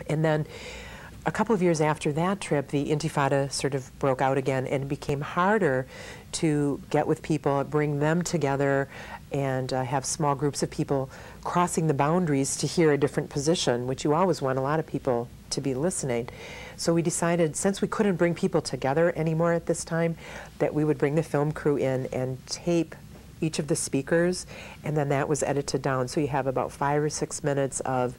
And then a couple of years after that trip, the Intifada sort of broke out again, and it became harder to get with people, bring them together, and have small groups of people crossing the boundaries to hear a different position, which you always want a lot of people to be listening. So we decided, since we couldn't bring people together anymore at this time, that we would bring the film crew in and tape each of the speakers, and then that was edited down. So you have about 5 or 6 minutes of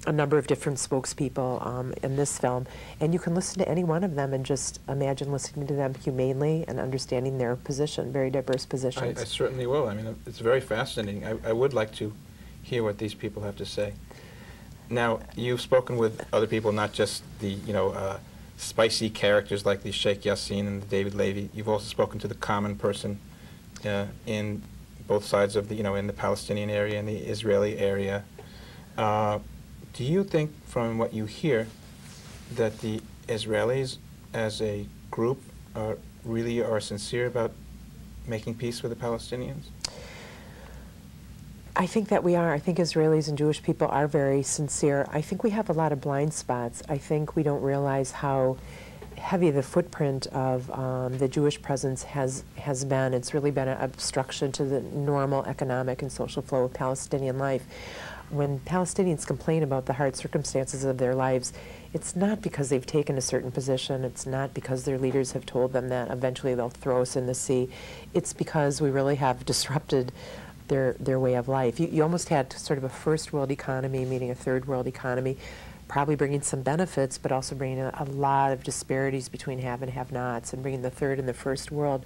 a number of different spokespeople in this film, and you can listen to any one of them and just imagine listening to them humanely and understanding their position, very diverse positions. I certainly will. I mean, it's very fascinating. I would like to hear what these people have to say. Now, you've spoken with other people, not just the, spicy characters like the Sheikh Yassin and the David Levy. You've also spoken to the common person in both sides of the, in the Palestinian area and the Israeli area. Do you think, from what you hear, that the Israelis as a group really are sincere about making peace with the Palestinians? I think that we are. I think Israelis and Jewish people are very sincere. I think we have a lot of blind spots. I think we don't realize how heavy the footprint of the Jewish presence has been. It's really been an obstruction to the normal economic and social flow of Palestinian life. When Palestinians complain about the hard circumstances of their lives, it's not because they've taken a certain position. It's not because their leaders have told them that eventually they'll throw us in the sea. It's because we really have disrupted their way of life. You almost had sort of a first world economy meeting a third world economy, probably bringing some benefits, but also bringing a lot of disparities between have and have-nots, and bringing the third and the first world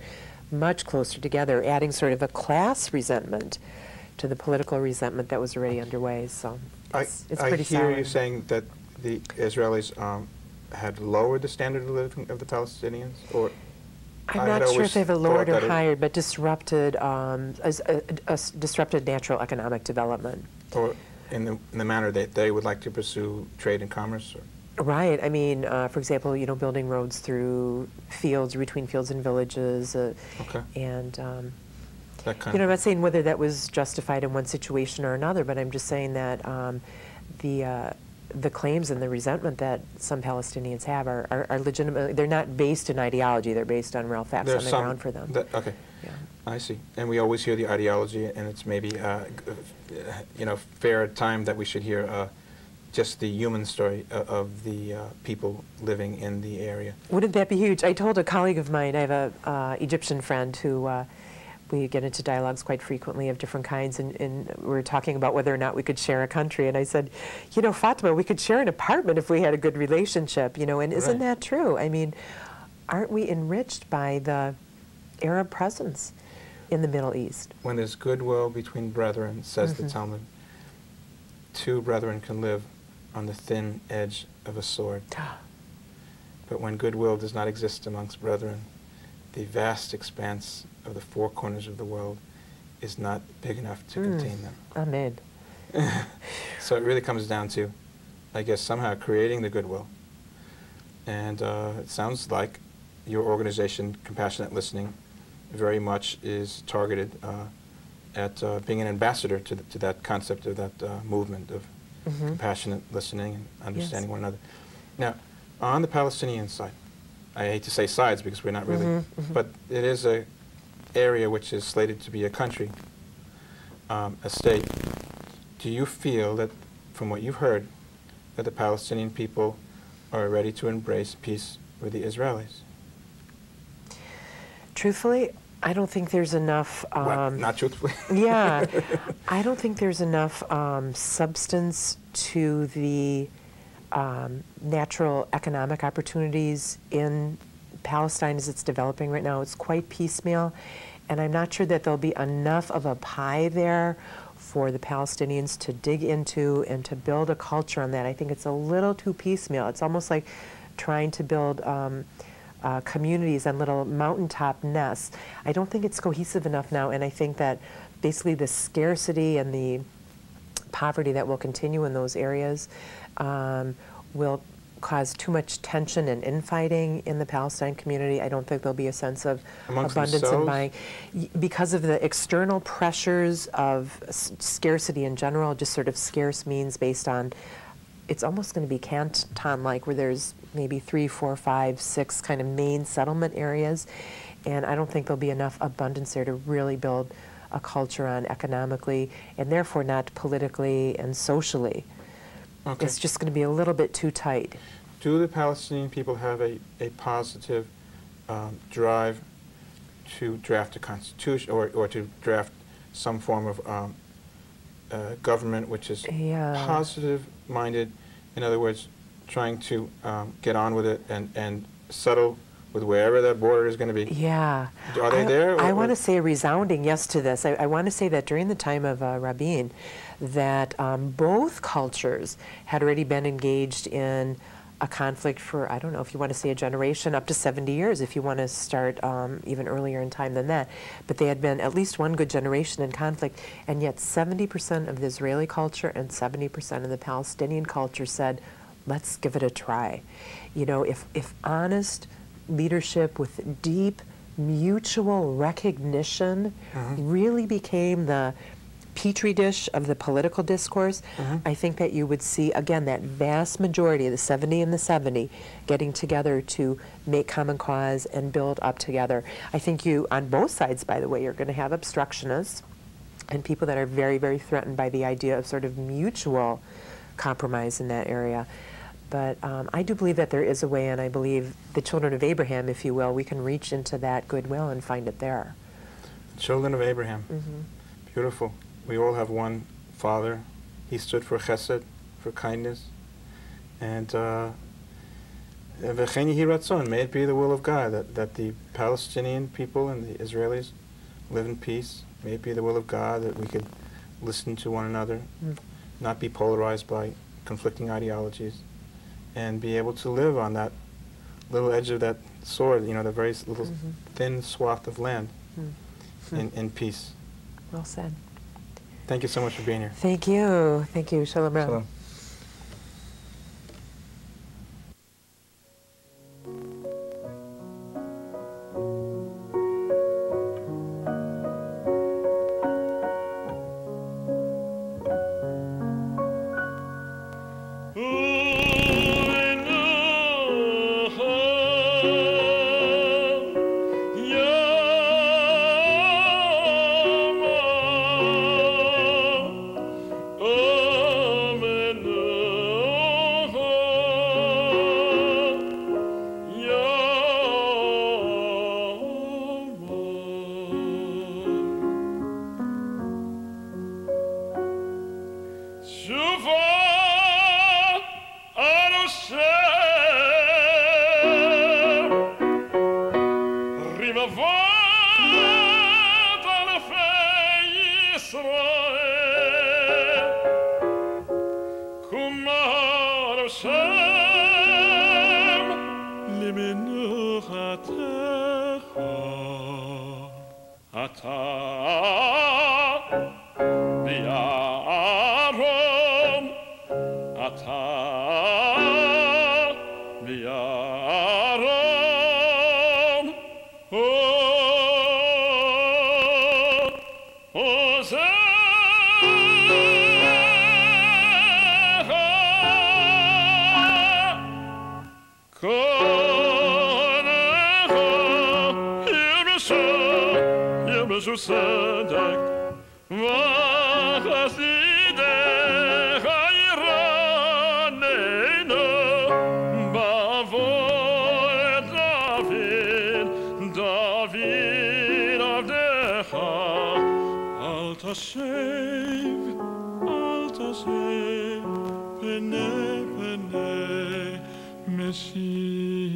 much closer together, adding sort of a class resentment to the political resentment that was already underway. So it's pretty I hear sour. you saying that the Israelis had lowered the standard of living of the Palestinians, or I'm not sure if they've lowered or higher, but disrupted disrupted natural economic development. Or in the manner that they would like to pursue trade and commerce? Or? Right. I mean, for example, building roads through fields, between fields and villages, Okay. And that kind I'm not saying whether that was justified in one situation or another, but I'm just saying that the claims and the resentment that some Palestinians have are legitimate. They're not based in ideology. They're based on real facts on the ground for them. Okay. Yeah. I see. And we always hear the ideology, and it's maybe fair time that we should hear just the human story of the people living in the area. Wouldn't that be huge? I told a colleague of mine, I have an Egyptian friend who we get into dialogues quite frequently of different kinds, and we were talking about whether or not we could share a country, and I said, Fatima, we could share an apartment if we had a good relationship, and isn't that true? I mean, aren't we enriched by the Arab presence in the Middle East? When there's goodwill between brethren, says the Talmud, two brethren can live on the thin edge of a sword. But when goodwill does not exist amongst brethren, the vast expanse of the four corners of the world is not big enough to contain them. Amen. So it really comes down to, I guess, somehow creating the goodwill. And it sounds like your organization, Compassionate Listening, very much is targeted at being an ambassador to that concept of that movement of compassionate listening and understanding one another. Now, on the Palestinian side, I hate to say sides because we're not really, but it is a area which is slated to be a country, a state. Do you feel that, from what you've heard, that the Palestinian people are ready to embrace peace with the Israelis? Truthfully, I don't think there's enough... not truthfully? Yeah. I don't think there's enough substance to the natural economic opportunities in Palestine as it's developing right now. It's quite piecemeal, and I'm not sure that there'll be enough of a pie there for the Palestinians to dig into and to build a culture on that. I think it's a little too piecemeal. It's almost like trying to build communities on little mountaintop nests. I don't think it's cohesive enough now, and I think that basically the scarcity and the poverty that will continue in those areas will cause too much tension and infighting in the Palestine community. I don't think there'll be a sense of abundance and buying. Because of the external pressures of scarcity in general, just sort of scarce means based on it's almost going to be canton-like, where there's maybe 3, 4, 5, 6 kind of main settlement areas, and I don't think there'll be enough abundance there to really build a culture on economically, and therefore not politically and socially. Okay. It's just going to be a little bit too tight. Do the Palestinian people have a positive drive to draft a constitution or to draft some form of government which is positive-minded, in other words, trying to get on with it and settle with wherever that border is going to be? Yeah. Are they there? I want to say a resounding yes to this. I want to say that during the time of Rabin, that both cultures had already been engaged in a conflict for, I don't know if you want to say a generation, up to 70 years, if you want to start even earlier in time than that. But they had been at least one good generation in conflict, and yet 70% of the Israeli culture and 70% of the Palestinian culture said, let's give it a try. You know, if honest leadership with deep mutual recognition really became the petri dish of the political discourse, I think that you would see, again, that vast majority of the 70 and the 70 getting together to make common cause and build up together. I think you, on both sides, by the way, you're going to have obstructionists and people that are very, very threatened by the idea of sort of mutual compromise in that area. But I do believe that there is a way, and I believe the children of Abraham, if you will, we can reach into that goodwill and find it there. Children of Abraham. Beautiful. We all have one father. He stood for chesed, for kindness. And v'chein yehi ratzon, may it be the will of God that the Palestinian people and the Israelis live in peace. May it be the will of God that we could listen to one another, not be polarized by conflicting ideologies, and be able to live on that little edge of that sword, you know, the very little thin swath of land in peace. Well said. Thank you so much for being here. Thank you. Thank you. Shalom. Shalom. Mashiach.